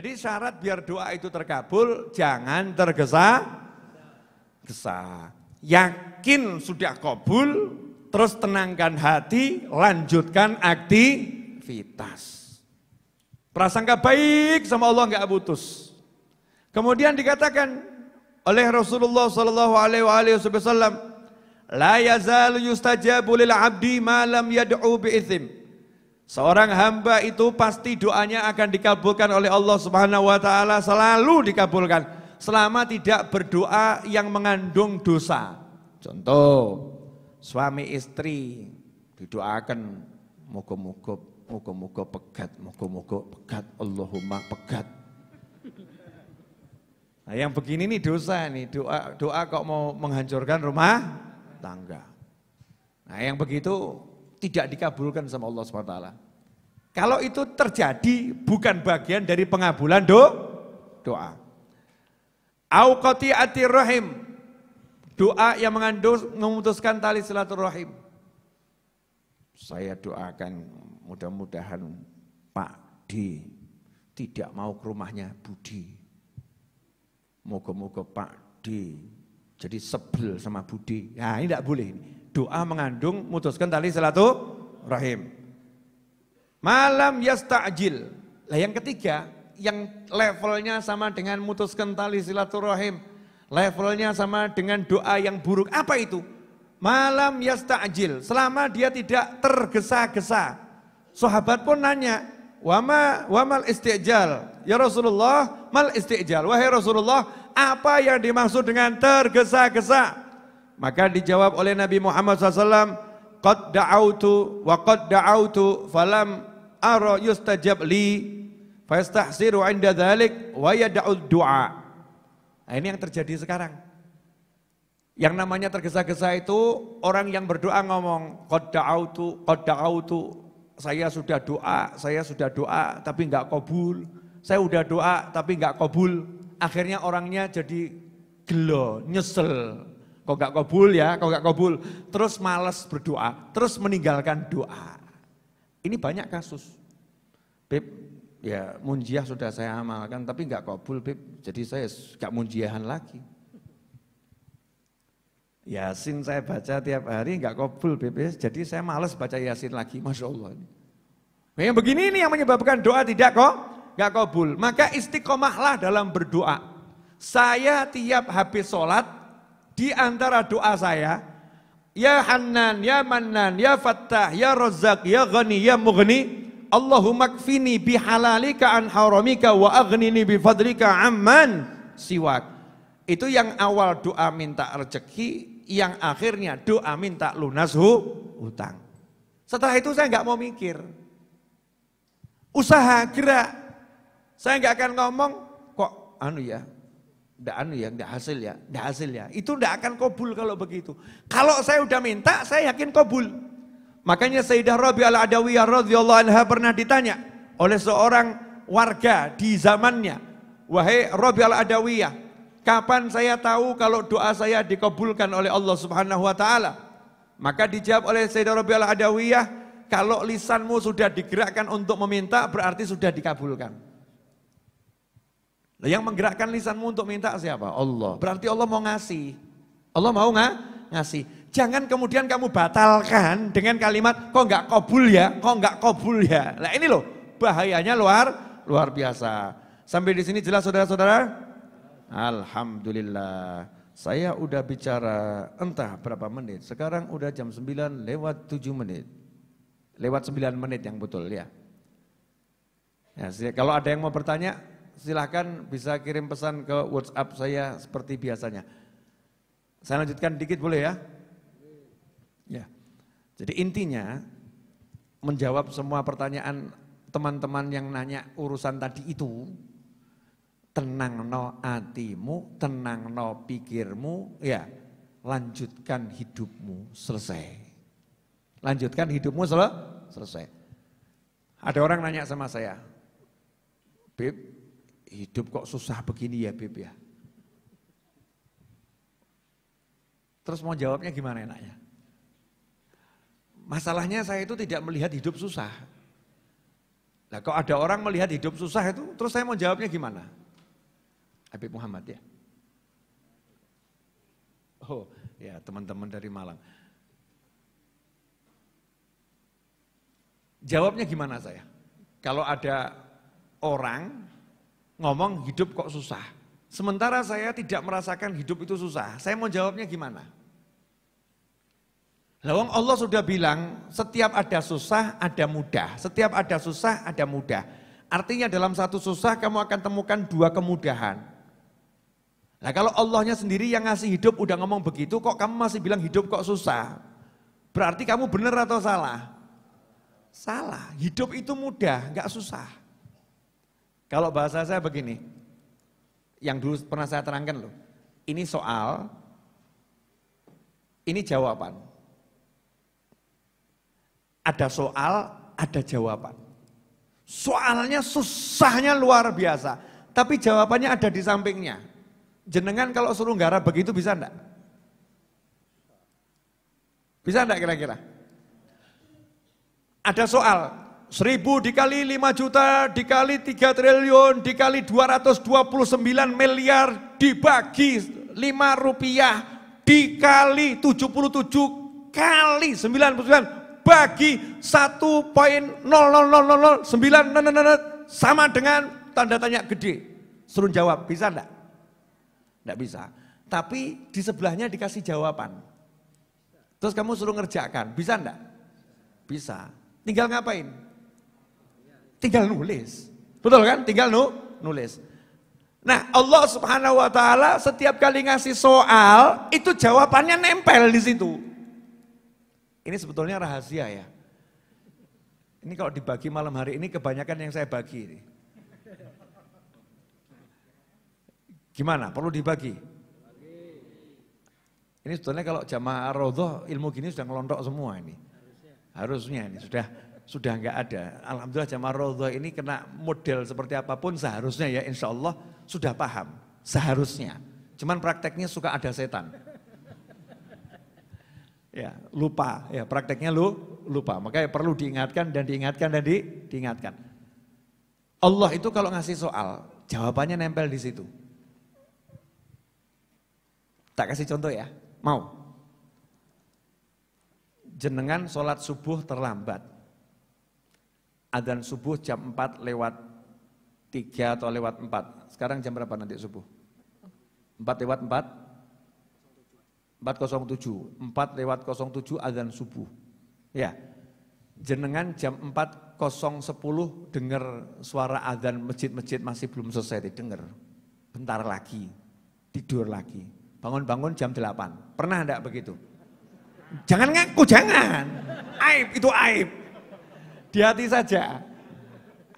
Jadi syarat biar doa itu terkabul, jangan tergesa-gesa. Yakin sudah kabul, terus tenangkan hati, lanjutkan aktivitas. Prasangka baik sama Allah enggak putus. Kemudian dikatakan oleh Rasulullah sallallahu alaihi wasallam, la yazalu yustajabu lil 'abdi ma lam yad'u bi itsm. Seorang hamba itu pasti doanya akan dikabulkan oleh Allah Subhanahu wa taala, selalu dikabulkan selama tidak berdoa yang mengandung dosa. Contoh, suami istri didoakan moga-moga pegat, Allahumma pegat. Nah, yang begini nih dosa nih, doa kok mau menghancurkan rumah tangga. Nah, yang begitu tidak dikabulkan sama Allah SWT. Kalau itu terjadi bukan bagian dari pengabulan doa. Au qati'atir rahim, doa yang mengandung memutuskan tali silaturahim. Saya doakan mudah-mudahan Pak D tidak mau ke rumahnya Budi. Moga-moga Pak D jadi sebel sama Budi. Nah, ini tidak boleh. Doa mengandung memutuskan tali silaturahim. Malam yasta'jil. Lah yang ketiga, yang levelnya sama dengan memutuskan tali silaturahim, levelnya sama dengan doa yang buruk. Apa itu? Malam yasta'jil, selama dia tidak tergesa-gesa. Sahabat pun nanya, wamal istijal? Ya Rasulullah, mal istijal? Wahai Rasulullah, apa yang dimaksud dengan tergesa-gesa? Maka dijawab oleh Nabi Muhammad SAW, qad da'autu wa qad da'autu falam ara yustajab li fayastahsiru 'inda dzalik wa yad'ud du'a. Nah, ini yang terjadi sekarang. Yang namanya tergesa-gesa itu orang yang berdoa ngomong qad da'autu, saya sudah doa tapi enggak kabul. Saya udah doa tapi enggak kabul. Akhirnya orangnya jadi gelo, nyesel. Kok enggak kabul, terus malas berdoa, terus meninggalkan doa. Ini banyak kasus. Beb, ya munjiah sudah saya amalkan tapi enggak kabul, Beb. Jadi saya enggak munjiahan lagi. Yasin saya baca tiap hari enggak kabul, Beb. Jadi saya malas baca Yasin lagi. Masya Allah. Nah, yang begini ini yang menyebabkan doa tidak enggak kabul. Maka istiqomahlah dalam berdoa. Saya tiap habis sholat, di antara doa saya, ya Hannan, ya Mannan, ya Fattah, ya Razzaq, ya Ghani, ya Mughni, Allahumma kfini bihalalika an haramika wa aghnini bifadlika amman siwak. Itu yang awal doa minta rezeki, yang akhirnya doa minta lunas hutang. Setelah itu saya enggak mau mikir. Usaha gerak. Saya enggak akan ngomong kok enggak hasil ya. Itu enggak akan kabul kalau begitu. Kalau saya udah minta, saya yakin kabul. Makanya Sayyidah Rabi'ah Al-Adawiyah radhiyallahu anha pernah ditanya oleh seorang warga di zamannya, wahai Rabi'ah Al-Adawiyah, kapan saya tahu kalau doa saya dikabulkan oleh Allah Subhanahu wa taala? Maka dijawab oleh Sayyidah Rabi'ah Al-Adawiyah, kalau lisanmu sudah digerakkan untuk meminta berarti sudah dikabulkan. Yang menggerakkan lisanmu untuk minta siapa? Allah. Berarti Allah mau ngasih. Allah mau ngasih. Jangan kemudian kamu batalkan dengan kalimat kok enggak kabul ya. Nah ini loh bahayanya luar biasa. Sampai di sini jelas saudara-saudara? Alhamdulillah. Saya udah bicara entah berapa menit. Sekarang udah jam 9 lewat 7 menit. Lewat 9 menit yang betul ya. Kalau ada yang mau bertanya, silahkan bisa kirim pesan ke WhatsApp saya seperti biasanya. Saya lanjutkan dikit boleh ya? Ya. Jadi intinya menjawab semua pertanyaan teman-teman yang nanya urusan tadi itu, tenang no hatimu, tenang no pikirmu, ya lanjutkan hidupmu, selesai. Lanjutkan hidupmu selesai. Ada orang nanya sama saya, Beb, hidup kok susah begini ya Beb ya. Terus mau jawabnya gimana enaknya? Masalahnya saya itu tidak melihat hidup susah. Nah, kalau ada orang melihat hidup susah itu, terus saya mau jawabnya gimana? Habib Muhammad ya? Oh, ya teman-teman dari Malang. Jawabnya gimana saya? Kalau ada orang ngomong hidup kok susah, sementara saya tidak merasakan hidup itu susah, saya mau jawabnya gimana? Lawang Allah sudah bilang, setiap ada susah ada mudah, setiap ada susah ada mudah. Artinya dalam satu susah kamu akan temukan dua kemudahan. Nah kalau Allahnya sendiri yang ngasih hidup udah ngomong begitu, kok kamu masih bilang hidup kok susah? Berarti kamu benar atau salah? Salah, hidup itu mudah, enggak susah. Kalau bahasa saya begini, yang dulu pernah saya terangkan loh, ini soal, ini jawaban. Ada soal, ada jawaban. Soalnya susahnya luar biasa, tapi jawabannya ada di sampingnya. Jenengan kalau suruh nggarap begitu bisa enggak? Bisa enggak kira-kira? Ada soal, 1000 dikali 5 juta, dikali 3 triliun, dikali 229 miliar, dibagi 5 rupiah, dikali 77 kali 99, bagi 1,00009 sama dengan tanda tanya gede. Suruh jawab, bisa enggak? Enggak bisa. Tapi di sebelahnya dikasih jawaban. Terus kamu suruh ngerjakan, bisa enggak? Bisa. Tinggal ngapain? Tinggal nulis. Betul kan? Tinggal nulis. Nah Allah Subhanahu wa ta'ala setiap kali ngasih soal, itu jawabannya nempel di situ. Ini sebetulnya rahasia ya. Ini kalau dibagi malam hari ini kebanyakan yang saya bagi ini. Gimana? Perlu dibagi? Ini sebetulnya kalau jamaah Raudhah ilmu gini sudah ngelontok semua ini. Harusnya ini sudah enggak ada. Alhamdulillah jamaah Raudhah ini kena model seperti apapun seharusnya ya insya Allah sudah paham. Seharusnya. Cuman prakteknya suka ada setan. Ya lupa, ya prakteknya lupa. Makanya perlu diingatkan dan diingatkan dan diingatkan. Allah itu kalau ngasih soal, jawabannya nempel di situ. Tak kasih contoh ya, mau? Jenengan sholat subuh terlambat. Adzan subuh jam 4 lewat 3 atau lewat 4. Sekarang jam berapa nanti subuh? 4 lewat 4? 4.07. 4 lewat 07 adzan subuh. Ya. Jenengan jam 4.010 dengar suara adzan masjid-masjid masih belum selesai didengar. Bentar lagi, tidur lagi. Bangun-bangun jam 8. Pernah enggak begitu? Jangan ngaku, jangan. Aib, itu aib. Di hati saja.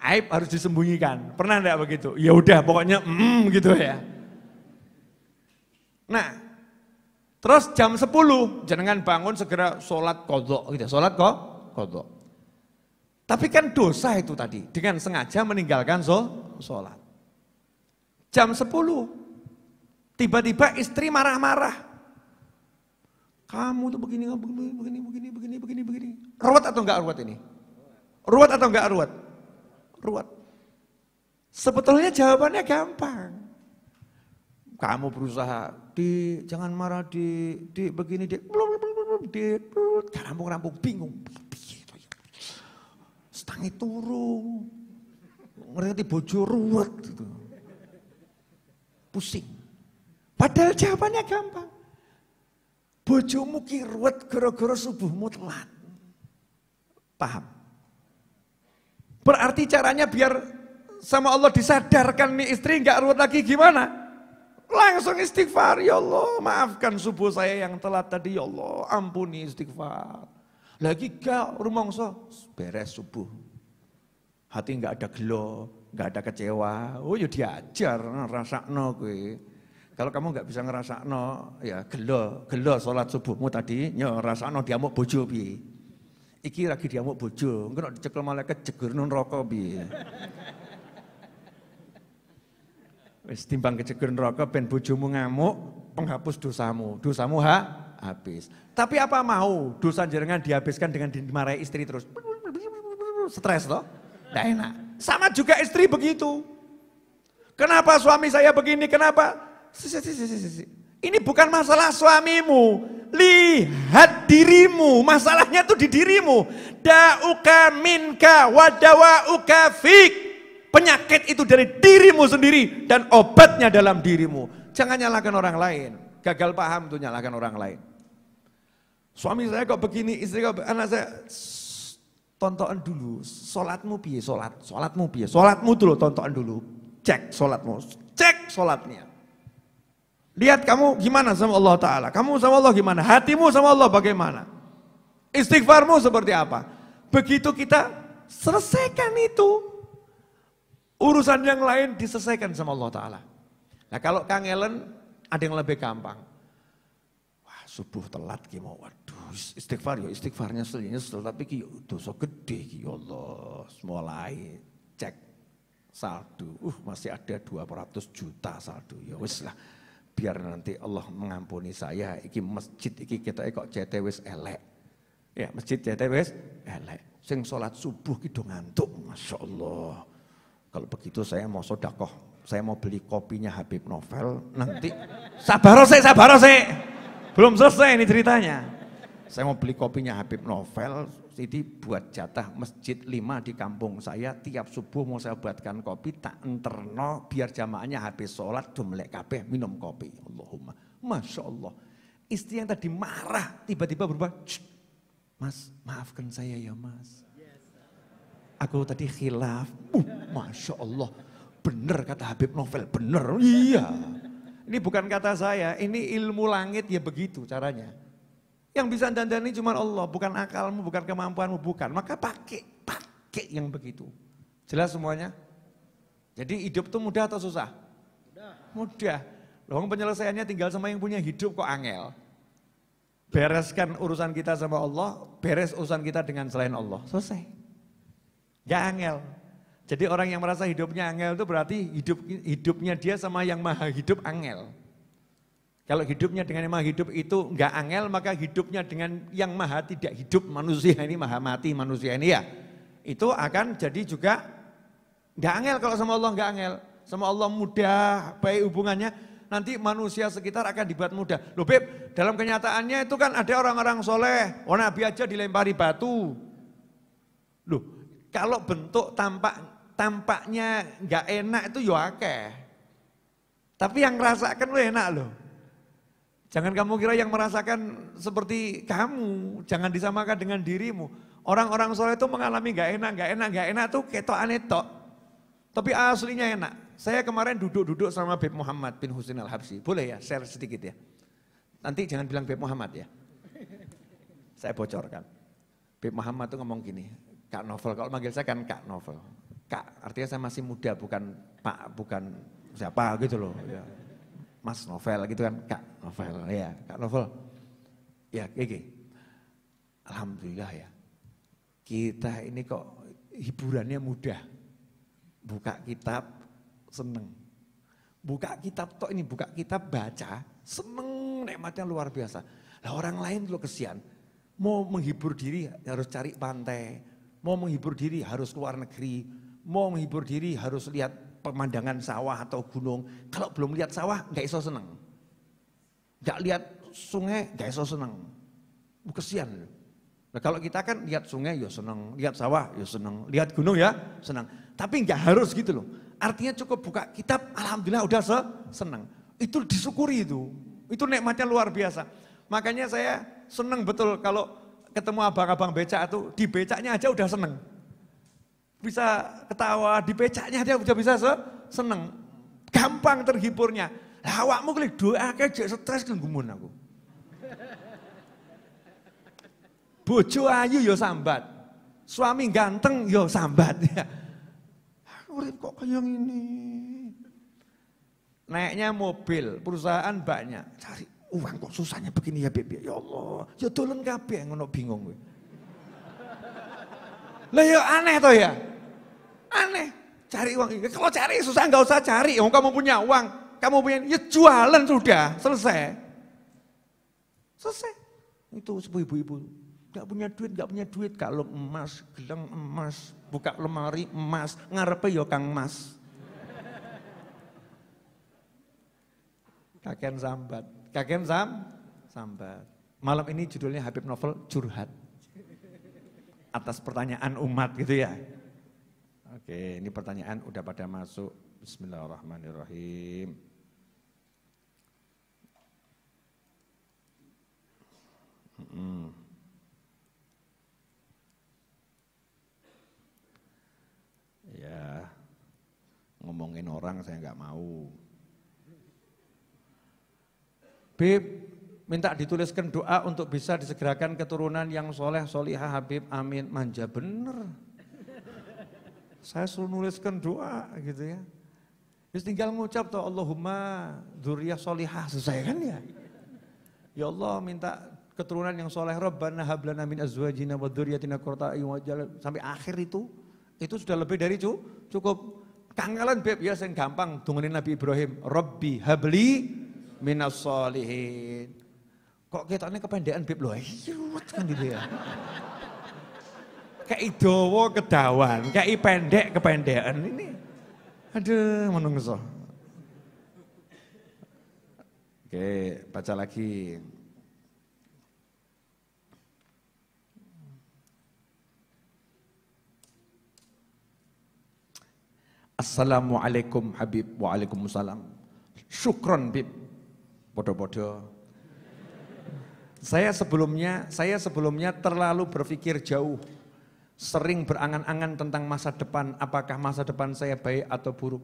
Aib harus disembunyikan. Pernah enggak begitu? Ya udah, pokoknya gitu ya. Nah, terus jam 10 jenengan bangun segera sholat qadha gitu. Sholat qadha. Tapi kan dosa itu tadi dengan sengaja meninggalkan sholat. Jam 10 tiba-tiba istri marah-marah. Kamu tuh begini. Ruwet atau enggak ruwet ini? Ruwet atau enggak ruwet? Ruwet. Sebetulnya jawabannya gampang. Kamu berusaha, jangan marah, begini, rampung, bingung. Setangi turu, ngerti bojo ruwet gitu. Pusing. Padahal jawabannya gampang. Bojomu ki ruwet gara-gara subuhmu telat. Paham? Berarti caranya biar sama Allah disadarkan nih istri enggak ruwet lagi gimana? Langsung istighfar, ya Allah maafkan subuh saya yang telat tadi, ya Allah ampuni, istighfar. Lagi gak rumangsa beres subuh. Hati enggak ada gelo, enggak ada kecewa. Oh ya diajar rasakno kowe. Kalau kamu nggak bisa ngerasakno, ya gelo sholat subuhmu tadi, ya rasakno diamuk bojo piye. Iki lagi diamuk bojo, engko nek dicekel malaikat jegerno neraka piye. Wis timbang kejeger neraka ben bojomu ngamuk, penghapus dosamu. Dosamu habis. Tapi apa mau dosa jenengan dihabiskan dengan dimarahi istri terus? Stres loh, enggak enak. Sama juga istri begitu. Kenapa suami saya begini, kenapa? Ini bukan masalah suamimu. Lihat dirimu, masalahnya tuh di dirimu. Da'uka minka wadawa'uka fik. Penyakit itu dari dirimu sendiri dan obatnya dalam dirimu. Jangan nyalakan orang lain. Gagal paham tuh nyalakan orang lain. Suami saya kok begini, istri kok anak saya. Tontonan dulu, sholatmu piye, sholatmu piye, sholatmu dulu tontonan dulu. Cek sholatmu, cek sholatnya. Lihat kamu gimana sama Allah Ta'ala, kamu sama Allah gimana, hatimu sama Allah bagaimana. Istighfarmu seperti apa. Begitu kita selesaikan itu. Urusan yang lain diselesaikan sama Allah Ta'ala. Nah kalau kangelan ada yang lebih gampang. Wah subuh telat gimana, waduh istighfar ya istighfarnya nyesel tapi ki dosa gede ki Allah. Mulai cek saldo, masih ada 200 juta saldo, ya wis lah. Biar nanti Allah mengampuni saya, iki masjid iki kita kok jete wis elek. Ya masjid jete wis elek. Sing sholat subuh ki do ngantuk, Masya Allah. Kalau begitu saya mau sodakoh, saya mau beli kopinya Habib Novel, nanti sabar sih. Belum selesai ini ceritanya. Saya mau beli kopinya Habib Novel, jadi buat jatah masjid 5 di kampung saya, tiap subuh mau saya buatkan kopi, tak enterno, biar jamaahnya habis sholat, melek kabeh minum kopi. Allahumma, Masya Allah. Istri yang tadi marah, tiba-tiba berubah, Mas maafkan saya ya mas. Aku tadi khilaf, Masya Allah, bener kata Habib Novel, bener, iya. Ini bukan kata saya, ini ilmu langit ya begitu caranya. Yang bisa dandani cuma Allah, bukan akalmu, bukan kemampuanmu, bukan. Maka pakai yang begitu. Jelas semuanya? Jadi hidup itu mudah atau susah? Mudah. Loh, penyelesaiannya tinggal sama yang punya hidup kok angel. Bereskan urusan kita sama Allah, beres urusan kita dengan selain Allah, selesai. Gak angel. Jadi orang yang merasa hidupnya angel itu berarti hidupnya dia sama yang maha hidup angel. Kalau hidupnya dengan yang maha hidup itu enggak angel, maka hidupnya dengan yang maha tidak hidup manusia ini, maha mati manusia ini ya. Itu akan jadi juga enggak angel kalau sama Allah enggak angel. Sama Allah mudah, baik hubungannya, nanti manusia sekitar akan dibuat mudah. Loh Beb, dalam kenyataannya itu kan ada orang-orang soleh, Nabi aja dilempari batu. Loh, kalau bentuk tampaknya enggak enak itu ya akeh. Tapi yang ngerasakan lu enak loh. Jangan kamu kira yang merasakan seperti kamu, jangan disamakan dengan dirimu. Orang-orang soleh itu mengalami gak enak tuh ketokane tok. Tapi aslinya enak. Saya kemarin duduk sama Beb Muhammad bin Husin Al-Habsyi. Boleh ya share sedikit ya. Nanti jangan bilang Beb Muhammad ya. Saya bocorkan. Beb Muhammad tuh ngomong gini, Kak Novel, kalau manggil saya kan Kak Novel. Kak, artinya saya masih muda, bukan Pak, bukan siapa gitu loh. Ya. Mas Novel gitu kan, Kak Novel, ya Kak Novel. Ya Gigi, alhamdulillah ya, kita ini kok hiburannya mudah. Buka kitab, seneng. Buka kitab tok ini, buka kitab baca, seneng, nikmatnya luar biasa. Lah orang lain tuh kesian, mau menghibur diri harus cari pantai, mau menghibur diri harus keluar negeri, mau menghibur diri harus lihat pemandangan sawah atau gunung. Kalau belum lihat sawah gak iso seneng. Gak lihat sungai gak iso seneng. Kesian. Nah kalau kita kan lihat sungai ya seneng, lihat sawah ya seneng, lihat gunung ya seneng. Tapi gak harus gitu loh. Artinya cukup buka kitab, alhamdulillah udah seneng. Itu disyukuri itu. Itu nikmatnya luar biasa. Makanya saya seneng betul kalau ketemu abang-abang becak itu, di becaknya aja udah seneng. Bisa ketawa, di becaknya dia udah bisa seneng. Gampang terhiburnya. Lah awakmu klik doa kayak stres gumun aku. Bojo ayu yo sambat. Suami ganteng yo sambat. Urip kok kayak gini. Naiknya mobil, perusahaan banyak. Cari uang kok susahnya begini ya Beb. Ya Allah, ya dolen kabeh ngono bingung kowe. Lah ya aneh toh ya. Aneh, cari uang. Kalau cari susah nggak usah cari. Kamu punya uang, kamu punya, ya jualan sudah, selesai. Selesai. Itu ibu-ibu. Gak punya duit, kalung emas, gelang emas, buka lemari emas, ngarepe yo Kang Mas. Kakek sambat. Malam ini judulnya Habib Novel curhat. Atas pertanyaan umat gitu ya. Oke, ini pertanyaan udah pada masuk. Bismillahirrahmanirrahim. Ya, ngomongin orang saya nggak mau. Habib, minta dituliskan doa untuk bisa disegerakan keturunan yang soleh, solihah Habib, amin. Manja bener. Saya suruh nuliskan doa gitu ya. Terus tinggal ngucap tuh Allahumma dzurriyyah solihah, selesai kan ya. Ya Allah minta keturunan yang soleh, Rabbana hablana min azwajina wa dzurriyyatina qurrata a'yun waj'alna, sampai akhir itu sudah lebih dari cukup. Kangelan Beb ya sing gampang dungenin Nabi Ibrahim, Rabbi habli minas sholihin. Kok ketoknya kependekan Beb loh, kan gitu ya. Kayak dawa kedawan, kayak pendek kependekan ini. Aduh, menungso. Oke, baca lagi. Assalamualaikum Habib, waalaikumsalam. Syukron Bib, bodoh-bodoh. Saya sebelumnya terlalu berpikir jauh, sering berangan-angan tentang masa depan, apakah masa depan saya baik atau buruk.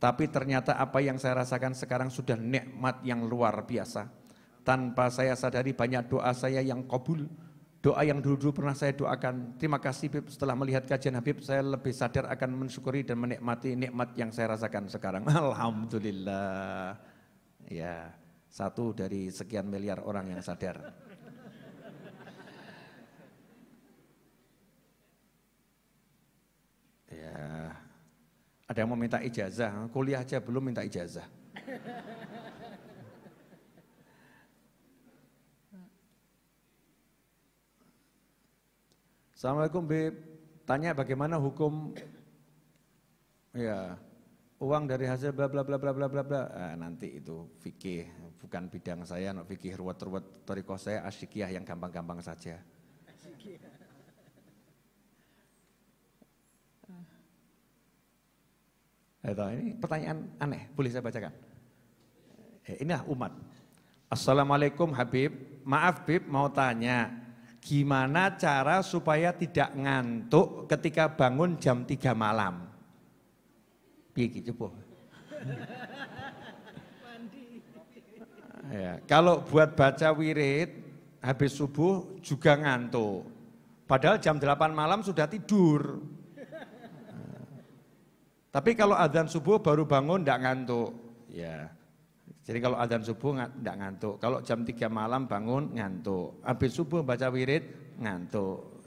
Tapi ternyata apa yang saya rasakan sekarang sudah nikmat yang luar biasa. Tanpa saya sadari banyak doa saya yang kabul. Doa yang dulu pernah saya doakan. Terima kasih Habib, setelah melihat kajian Habib saya lebih sadar akan mensyukuri dan menikmati nikmat yang saya rasakan sekarang. Alhamdulillah. Ya, satu dari sekian miliar orang yang sadar. Ya, ada yang mau minta ijazah, kuliah aja belum minta ijazah. Assalamualaikum Bib, tanya bagaimana hukum ya uang dari hasil bla bla bla bla bla bla bla. Nanti itu fikih, bukan bidang saya, no fikih ruwet-ruwet thariqah saya asyikiyah yang gampang-gampang saja. Ini pertanyaan aneh, boleh saya bacakan? Inilah umat. Assalamualaikum Habib, maaf Bib mau tanya. Gimana cara supaya tidak ngantuk ketika bangun jam 3 malam? Piye coba? Ya, kalau buat baca wirid habis subuh juga ngantuk. Padahal jam 8 malam sudah tidur. Tapi kalau adzan subuh baru bangun enggak ngantuk. Ya. Jadi kalau adzan subuh enggak ngantuk, kalau jam 3 malam bangun ngantuk, habis subuh baca wirid ngantuk.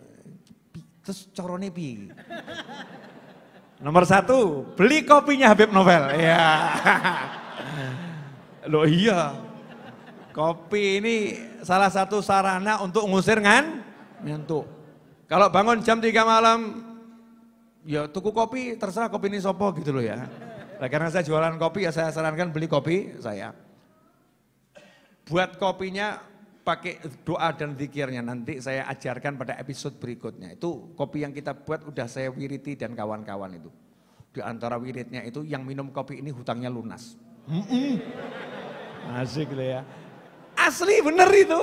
Terus corone piye? Nomor 1, beli kopinya Habib Novel. Ya. Loh iya. Kopi ini salah satu sarana untuk ngusir ngantuk. Kalau bangun jam 3 malam, ya tuku kopi, terserah kopi ini sopo gitu loh ya. Nah, karena saya jualan kopi ya saya sarankan beli kopi saya. Buat kopinya pakai doa dan zikirnya, nanti saya ajarkan pada episode berikutnya. Itu kopi yang kita buat udah saya wiriti dan kawan-kawan itu. Di antara wiridnya itu yang minum kopi ini hutangnya lunas. Asik loh ya. Asli bener itu.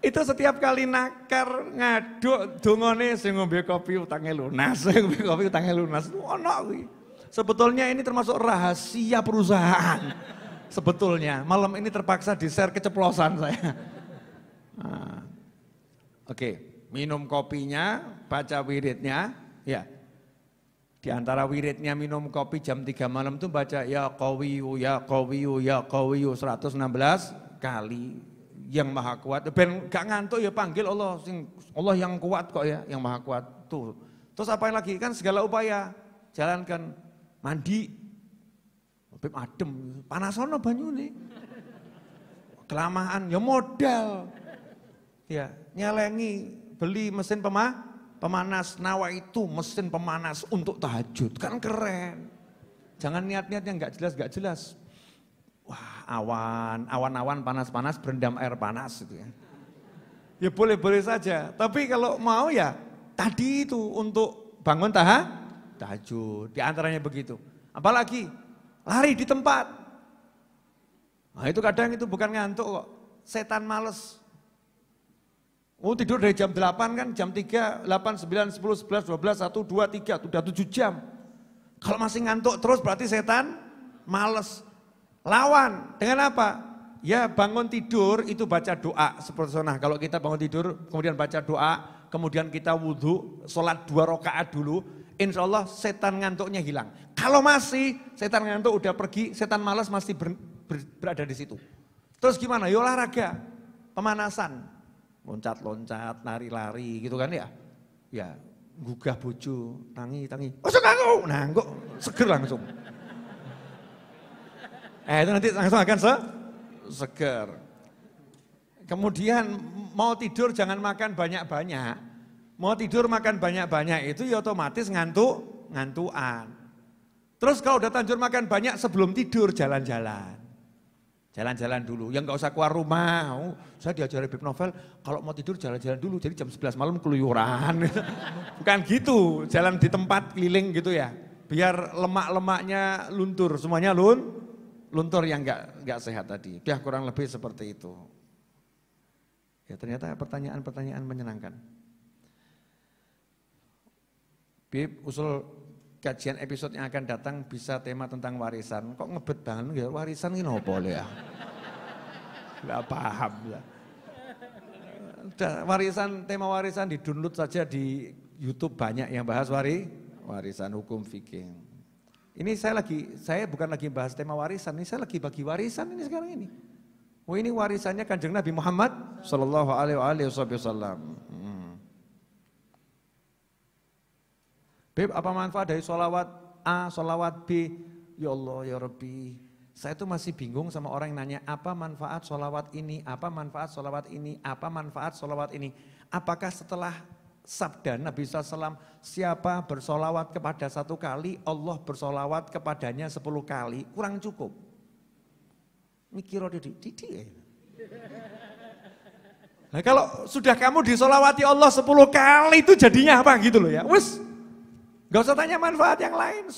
Itu setiap kali nakar ngaduk dongone sing ngombe kopi utangnya lunas, sing ngombe kopi utangnya lunas. Ono kuwi. Sebetulnya ini termasuk rahasia perusahaan. Sebetulnya malam ini terpaksa di-share keceplosan saya. Nah. Oke, minum kopinya, baca wiridnya, ya. Di antara wiridnya minum kopi jam 3 malam tuh baca ya qawiyu ya qawiyu ya qawiyu 116 kali. Yang maha kuat, ben gak ngantuk ya panggil Allah, Allah yang kuat kok ya, yang maha kuat tuh. Terus apa lagi, kan segala upaya jalankan, mandi, Habib adem, panasono banyu nih, kelamaan ya modal, Ya, nyelengi beli mesin pemanas. Nawa itu mesin pemanas untuk tahajud. Kan keren. Jangan niat-niat yang gak jelas. Wah, awan-awan panas-panas berendam air panas gitu ya. Ya boleh-boleh saja. Tapi kalau mau ya tadi itu untuk bangun tahajud. Di antaranya begitu. Apalagi lari di tempat. Nah itu kadang itu bukan ngantuk kok. Setan males. Oh tidur dari jam 8 kan, jam 3, 8, 9, 10, 11, 12, 1, 2, 3, udah 7 jam. Kalau masih ngantuk terus berarti setan males. Lawan, dengan apa? Ya bangun tidur itu baca doa seperti sunnah. Kalau kita bangun tidur kemudian baca doa, kemudian kita wudhu, sholat 2 rakaat dulu, insya Allah setan ngantuknya hilang. Kalau masih setan ngantuk udah pergi, setan malas masih berada di situ. Terus gimana? Ya olahraga, pemanasan. Loncat-loncat, lari-lari gitu kan ya. Ya, gugah bojo, tangi. Masuk aku. Nah, kok seger langsung. Itu nanti langsung akan seger. Kemudian mau tidur jangan makan banyak-banyak. Mau tidur makan banyak-banyak itu ya otomatis ngantukan. Terus kalau udah terlanjur makan banyak sebelum tidur jalan-jalan. Jalan-jalan dulu, yang nggak usah keluar rumah. Saya diajari Bib Novel, kalau mau tidur jalan-jalan dulu, jadi jam 11 malam keluyuran. Bukan gitu, jalan di tempat keliling gitu ya. Biar lemak-lemaknya luntur, semuanya luntur yang nggak sehat tadi. Ya kurang lebih seperti itu. Ya ternyata pertanyaan-pertanyaan menyenangkan. Bib, usul kajian episode yang akan datang bisa tema tentang warisan. Kok ngebet banget ya, warisan ini apa ya? Gak paham lah. Tema warisan di download saja di YouTube banyak yang bahas warisan hukum fikih. Ini saya bukan lagi bahas tema warisan, ini saya lagi bagi warisan ini sekarang ini. Oh ini warisannya Kanjeng Nabi Muhammad sallallahu alaihi wasallam. Beb, apa manfaat dari sholawat A, sholawat B? Ya Allah, ya Rabbi. Saya tuh masih bingung sama orang yang nanya, apa manfaat sholawat ini, apa manfaat sholawat ini, apa manfaat sholawat ini. Apakah setelah sabda Nabi SAW, siapa bersolawat kepada 1 kali, Allah bersolawat kepadanya 10 kali, kurang cukup. Mikir didik ya. Nah kalau sudah kamu disolawati Allah 10 kali itu jadinya apa gitu loh ya. Wes. Gak usah tanya manfaat yang lain,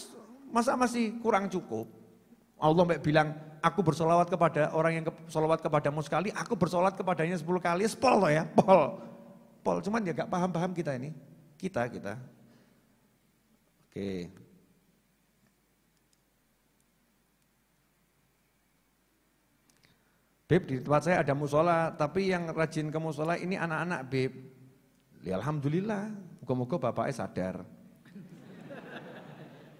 masa masih kurang cukup. Allah bilang, aku bersolawat kepada orang yang bersolawat kepadamu sekali, aku bersolawat kepadanya 10 kali, pol loh ya, pol. Cuman ya gak paham-paham kita ini, kita. Oke. Beb, di tempat saya ada musola, tapi yang rajin ke musola ini anak-anak Beb. Ya alhamdulillah, moga-moga bapaknya sadar.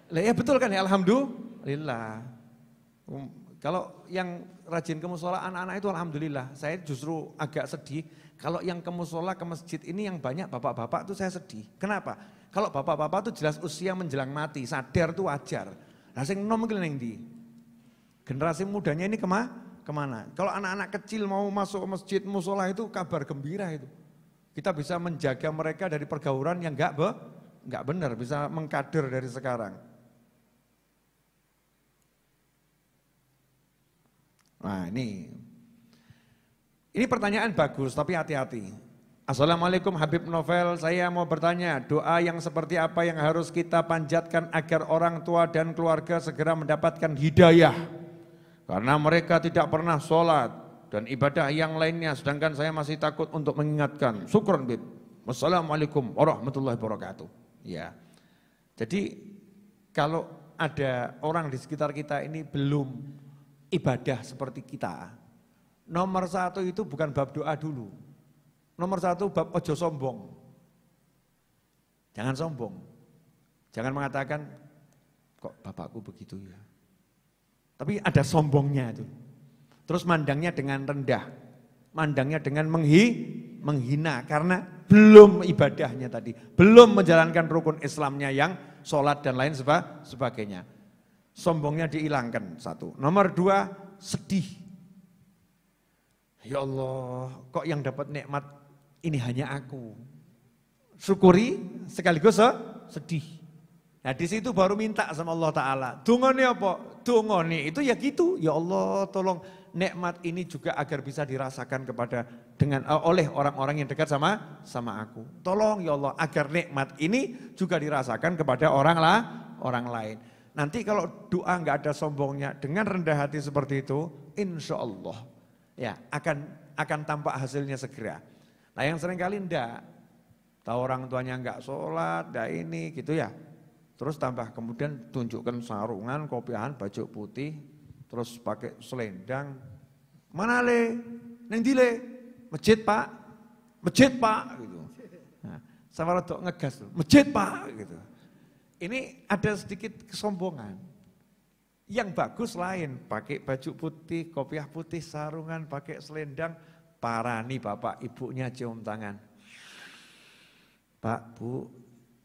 Lah ya betul kan ya, alhamdulillah. Kalau yang rajin ke musola anak-anak itu alhamdulillah. Saya justru agak sedih kalau yang ke musola ke masjid ini yang banyak bapak-bapak itu saya sedih. Kenapa? Kalau bapak-bapak itu jelas usia menjelang mati, sadar itu wajar. Lah sing nom iki ning ndi? Generasi mudanya ini kemana? Kalau anak-anak kecil mau masuk ke masjid musola itu kabar gembira itu. Kita bisa menjaga mereka dari pergaulan yang enggak benar, bisa mengkader dari sekarang. Nah ini pertanyaan bagus tapi hati-hati. Assalamualaikum Habib Novel, saya mau bertanya doa yang seperti apa yang harus kita panjatkan agar orang tua dan keluarga segera mendapatkan hidayah. Karena mereka tidak pernah sholat dan ibadah yang lainnya sedangkan saya masih takut untuk mengingatkan. Syukron Bib. Wassalamualaikum warahmatullahi wabarakatuh. Ya. Jadi kalau ada orang di sekitar kita ini belum ibadah seperti kita, nomor 1 itu bukan bab doa dulu. Nomor 1 bab ojo sombong. Jangan sombong. Jangan mengatakan, kok bapakku begitu ya. Tapi ada sombongnya itu. Terus mandangnya dengan rendah. Mandangnya dengan menghina karena belum ibadahnya tadi. Belum menjalankan rukun Islamnya yang sholat dan lain sebagainya. Sombongnya dihilangkan 1. Nomor 2, sedih. Ya Allah, kok yang dapat nikmat ini hanya aku. Syukuri sekaligus sedih. Nah di situ baru minta sama Allah Ta'ala. Dungone apa? Dungone itu ya gitu. Ya Allah tolong nikmat ini juga agar bisa dirasakan oleh orang-orang yang dekat sama aku. Tolong ya Allah agar nikmat ini juga dirasakan kepada orang lain. Nanti kalau doa nggak ada sombongnya dengan rendah hati seperti itu, insya Allah ya akan tampak hasilnya segera. Nah yang seringkali enggak, tahu orang tuanya nggak sholat, enggak ini gitu ya. Terus tambah kemudian tunjukkan sarungan, kopiahan, baju putih, terus pakai selendang. Mana le? Neng di le? Masjid pak? Masjid pak? Gitu. Nah, sama rodok ngegas tuh, masjid pak? Gitu. Ini ada sedikit kesombongan. Yang bagus lain, pakai baju putih, kopiah putih, sarungan, pakai selendang, parani bapak ibunya cium tangan. Pak, Bu,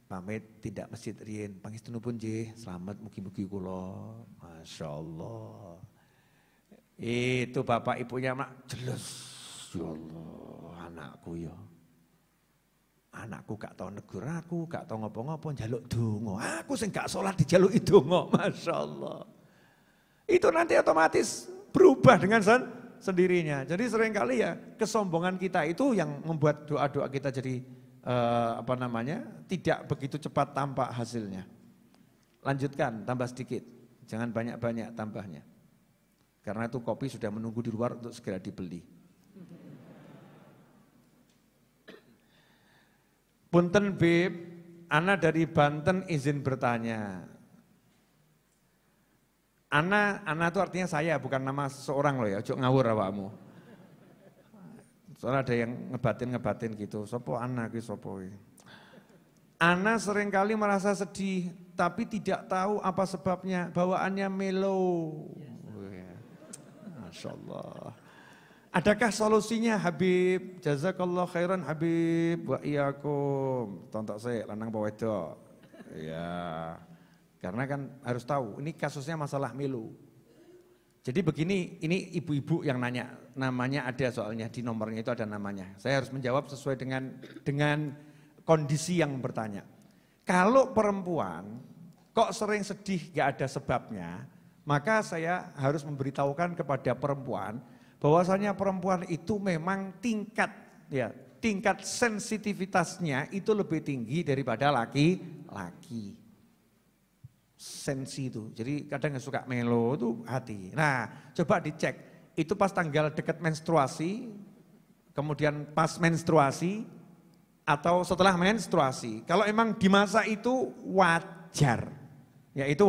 pamit tidak masjid rien, pangestunipun nggih, selamat mugi-mugi kula. Masya Allah. Itu bapak ibunya jelas. Ya Allah, anakku ya. Anakku gak tau negur aku, gak tau ngopo-ngopo, njaluk donga. Aku sing gak sholat dijaluki donga, Masya Allah. Itu nanti otomatis berubah dengan sendirinya. Jadi seringkali ya kesombongan kita itu yang membuat doa-doa kita jadi tidak begitu cepat tampak hasilnya. Lanjutkan, tambah sedikit, jangan banyak-banyak tambahnya. Karena itu kopi sudah menunggu di luar untuk segera dibeli. Punten Bib, Ana dari Banten izin bertanya. Ana itu artinya saya, bukan nama seseorang loh ya, ojo ngawur awakmu. Soalnya ada yang ngebatin gitu, sopo Ana ki sopo. Ana seringkali merasa sedih, tapi tidak tahu apa sebabnya, bawaannya melo. Masya Allah. Adakah solusinya Habib? Jazakallah khairan Habib wa iyyakum. Tontok saya lanang bawa wedok. Ya. Karena kan harus tahu, ini kasusnya masalah melu. Jadi begini, ini ibu-ibu yang nanya, namanya ada soalnya di nomornya itu ada namanya. Saya harus menjawab sesuai dengan kondisi yang bertanya. Kalau perempuan kok sering sedih gak ada sebabnya, maka saya harus memberitahukan kepada perempuan bahwasanya perempuan itu memang tingkat sensitivitasnya itu lebih tinggi daripada laki-laki. Sensi itu, jadi kadang yang suka melo itu hati. Nah coba dicek, itu pas tanggal dekat menstruasi, kemudian pas menstruasi, atau setelah menstruasi. Kalau emang di masa itu wajar, ya itu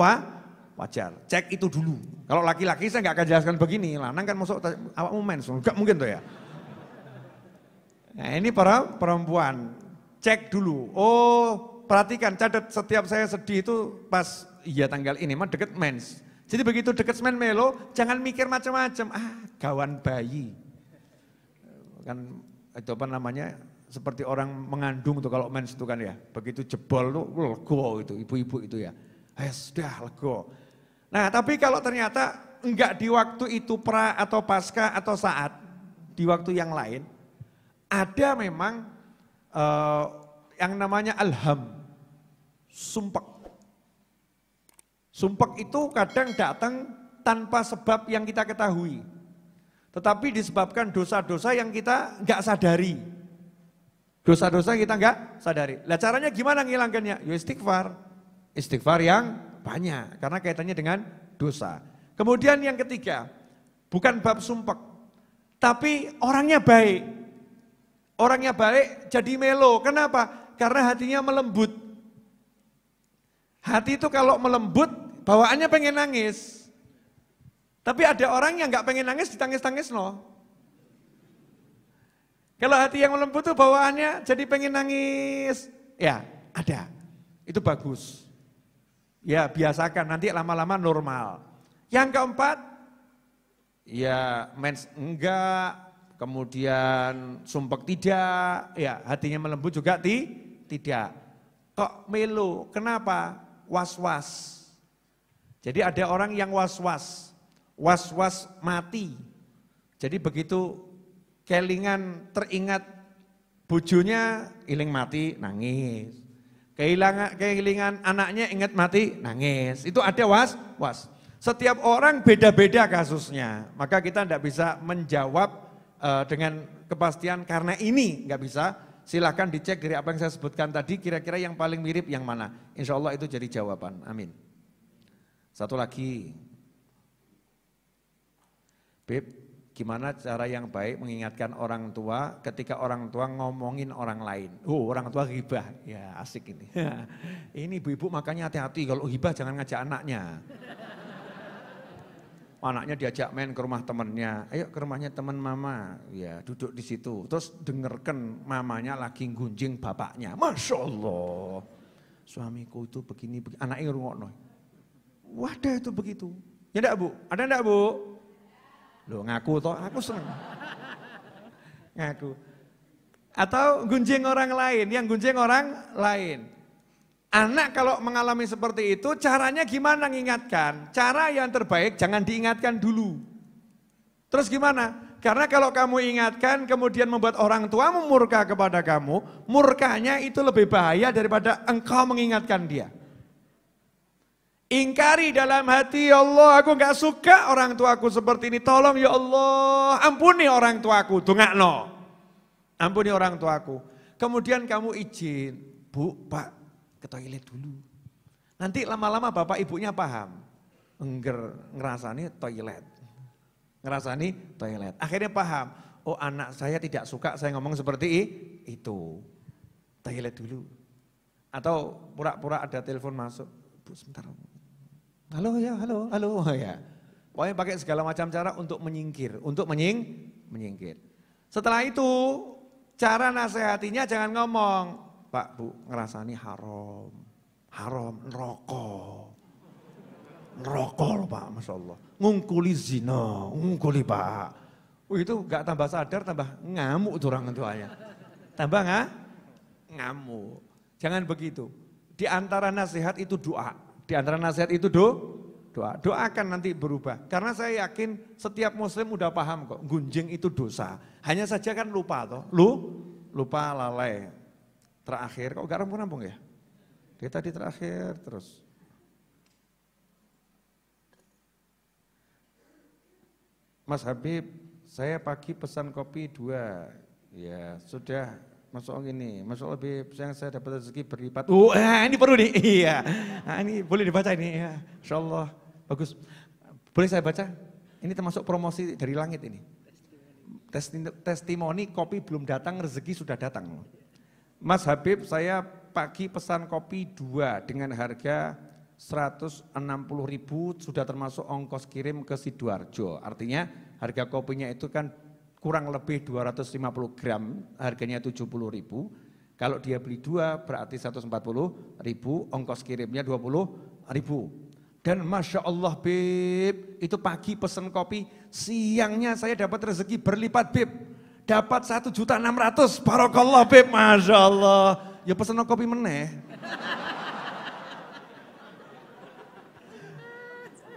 wajar, cek itu dulu. Kalau laki-laki saya nggak akan jelaskan begini, lanang kan masuk awakmu mens, nggak mungkin tuh ya. Nah ini para perempuan, cek dulu. Oh perhatikan, catat setiap saya sedih itu pas iya tanggal ini mah deket mens. Jadi begitu deket mens melo, jangan mikir macam-macam. Gawan bayi, kan itu apa namanya? Seperti orang mengandung tuh kalau mens itu kan ya. Begitu jebol tuh lego itu ibu-ibu itu ya. Sudah lego. Nah tapi kalau ternyata enggak di waktu itu pra atau pasca atau saat, di waktu yang lain, ada memang yang namanya alham, sumpek. Sumpek itu kadang datang tanpa sebab yang kita ketahui. Tetapi disebabkan dosa-dosa yang kita enggak sadari. Dosa-dosa kita enggak sadari. Lah caranya gimana ngilangkannya? Ya istighfar. Istighfar yang banyak, karena kaitannya dengan dosa. Kemudian yang ketiga, bukan bab sumpek, tapi orangnya baik. Orangnya baik jadi melo, kenapa? Karena hatinya melembut. Hati itu kalau melembut, bawaannya pengen nangis. Tapi ada orang yang gak pengen nangis, ditangis-tangis no. Kalau hati yang melembut itu bawaannya jadi pengen nangis, ya ada, itu bagus. Ya biasakan, nanti lama-lama normal. Yang keempat, ya mens enggak, kemudian sumpek tidak, ya hatinya melembut juga tidak. Kok melo, kenapa? Was-was. Jadi ada orang yang was-was mati. Jadi begitu kelingan teringat Bojonya iling mati, nangis. Kehilangan anaknya ingat mati, nangis. Itu ada was. Setiap orang beda-beda kasusnya. Maka kita tidak bisa menjawab dengan kepastian karena ini nggak bisa. Silahkan dicek dari apa yang saya sebutkan tadi, kira-kira yang paling mirip yang mana. Insya Allah itu jadi jawaban. Amin. Satu lagi. Beb, gimana cara yang baik mengingatkan orang tua ketika orang tua ngomongin orang lain. Orang tua ghibah. Ya asik ini. Ini ibu-ibu makanya hati-hati kalau ghibah jangan ngajak anaknya. Anaknya diajak main ke rumah temennya, ayo ke rumahnya teman mama, ya duduk di situ. Terus dengarkan mamanya lagi gunjing bapaknya, Masya Allah. Suamiku itu begini, anaknya ngerungokno. Wadah itu begitu. Ya enggak Bu? Ada enggak Bu? Loh ngaku toh, aku seneng. Ngaku. Atau gunjing orang lain, yang gunjing orang lain. Anak kalau mengalami seperti itu caranya gimana mengingatkan? Cara yang terbaik jangan diingatkan dulu. Terus gimana? Karena kalau kamu ingatkan kemudian membuat orang tua murka kepada kamu, murkanya itu lebih bahaya daripada engkau mengingatkan dia. Ingkari dalam hati, ya Allah aku gak suka orang tuaku seperti ini, tolong ya Allah ampuni orang tuaku, dongakno. Ampuni orang tuaku. Kemudian kamu izin, Bu, Pak, ke toilet dulu. Nanti lama-lama bapak ibunya paham. Ngerasani toilet. Ngerasani toilet. Akhirnya paham. Oh anak saya tidak suka saya ngomong seperti itu. Toilet dulu. Atau pura-pura ada telepon masuk. Bu sebentar. Halo ya, halo ya. Pokoknya pakai segala macam cara untuk menyingkir. Untuk menyingkir. Setelah itu cara nasihatinya jangan ngomong. Pak, Bu, ngerasani haram, nerokol Pak, Masya Allah. Ngungkuli zina, ngungkuli Pak. Itu gak tambah sadar, tambah ngamuk tuh orang tuanya. Tambah ngamuk. Jangan begitu. Di antara nasihat itu doa. Di antara nasihat itu doa. Doa akan nanti berubah. Karena saya yakin setiap muslim udah paham kok, gunjing itu dosa. Hanya saja kan lupa toh, lupa lalai. Terakhir, kok gak rampung-rampung ya? Dia tadi terakhir terus. Mas Habib, saya pagi pesan kopi 2. Ya sudah, masuk ini. Masuk Habib, saya dapat rezeki berlipat. Ini perlu nih. Iya. Nah, ini boleh dibaca ini. Ya. Insya Allah, bagus. Boleh saya baca? Ini termasuk promosi dari langit ini. Testimoni kopi belum datang, rezeki sudah datang. Mas Habib, saya pagi pesan kopi 2 dengan harga 160.000 sudah termasuk ongkos kirim ke Sidoarjo. Artinya harga kopinya itu kan kurang lebih 250 gram, harganya 70.000. Kalau dia beli 2 berarti 140.000, ongkos kirimnya 20.000. Dan Masya Allah Bib, itu pagi pesan kopi, siangnya saya dapat rezeki berlipat Bib. Dapat 1.600.000, barakallah Beb, Masya Allah. Ya pesen kopi meneh.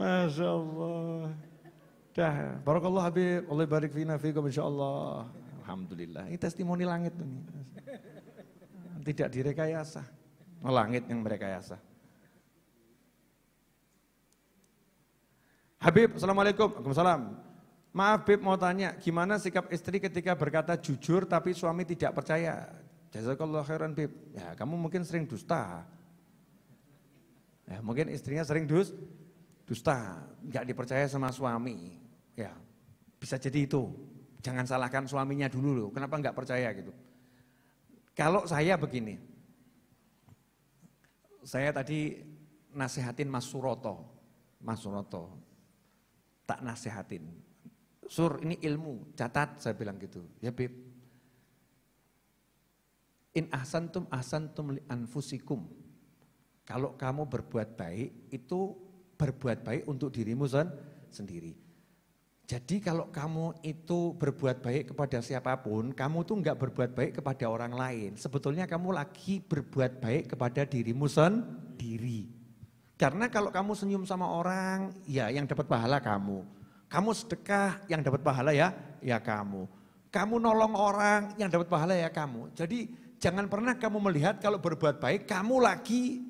Masya Allah. Dah, barakallah Habib, Allah barik fina fikum insya Allah. Alhamdulillah, ini testimoni langit ini. Tidak direkayasa, langit yang merekayasa. Habib, Assalamualaikum. Waalaikumsalam. Maaf Beb mau tanya, gimana sikap istri ketika berkata jujur tapi suami tidak percaya? Jazakallah khairan Beb. Ya kamu mungkin sering dusta. Ya mungkin istrinya sering dusta, nggak dipercaya sama suami. Ya bisa jadi itu. Jangan salahkan suaminya dulu loh, kenapa nggak percaya gitu. Kalau saya begini, saya tadi nasihatin Mas Suroto, tak nasihatin. Sur ini ilmu, catat saya bilang gitu. Ya Beb. In ahsantum li anfusikum. Kalau kamu berbuat baik, itu berbuat baik untuk dirimu sendiri. Jadi kalau kamu itu berbuat baik kepada siapapun, kamu tuh enggak berbuat baik kepada orang lain. Sebetulnya kamu lagi berbuat baik kepada dirimu sendiri. Karena kalau kamu senyum sama orang, ya yang dapat pahala kamu. Kamu sedekah, yang dapat pahala ya kamu. Kamu nolong orang yang dapat pahala ya kamu. Jadi jangan pernah kamu melihat kalau berbuat baik, kamu lagi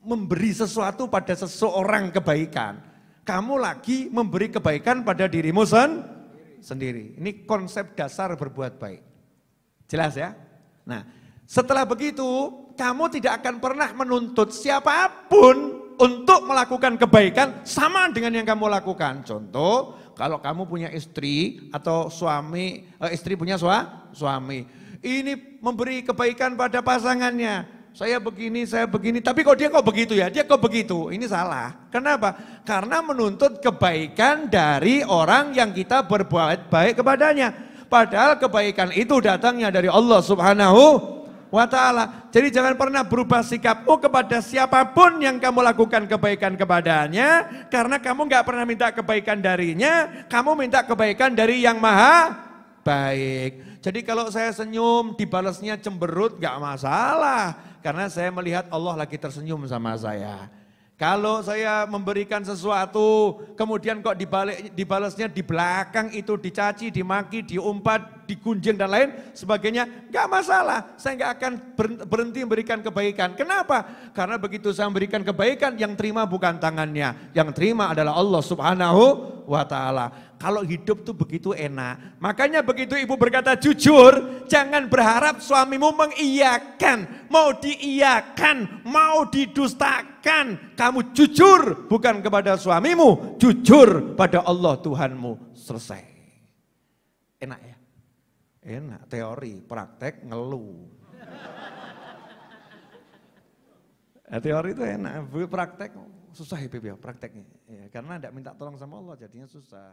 memberi sesuatu pada seseorang kebaikan. Kamu lagi memberi kebaikan pada dirimu sendiri. Ini konsep dasar berbuat baik. Jelas ya? Nah, setelah begitu kamu tidak akan pernah menuntut siapapun untuk melakukan kebaikan sama dengan yang kamu lakukan. Contoh, kalau kamu punya istri atau suami, istri punya suami. Ini memberi kebaikan pada pasangannya. Saya begini, tapi kok dia kok begitu ya, dia kok begitu. Ini salah. Kenapa? Karena menuntut kebaikan dari orang yang kita berbuat baik kepadanya. Padahal kebaikan itu datangnya dari Allah Subhanahu wa ta'ala. Jadi jangan pernah berubah sikapmu kepada siapapun yang kamu lakukan kebaikan kepadanya. Karena kamu gak pernah minta kebaikan darinya, kamu minta kebaikan dari yang maha baik. Jadi kalau saya senyum dibalasnya cemberut gak masalah. Karena saya melihat Allah lagi tersenyum sama saya. Kalau saya memberikan sesuatu, kemudian kok dibalasnya di belakang itu dicaci, dimaki, diumpat, digunjing dan lain sebagainya, gak masalah. Saya gak akan berhenti memberikan kebaikan. Kenapa? Karena begitu saya memberikan kebaikan, yang terima bukan tangannya, yang terima adalah Allah Subhanahu wa ta'ala. Kalau hidup tuh begitu enak. Makanya begitu ibu berkata jujur, jangan berharap suamimu mengiyakan, mau diiyakan, mau didustakan. Kamu jujur bukan kepada suamimu, jujur pada Allah Tuhanmu. Selesai. Enak ya? Enak, teori, praktek, ngeluh. Teori itu enak, praktek susah ya prakteknya. Ya, karena tidak minta tolong sama Allah jadinya susah.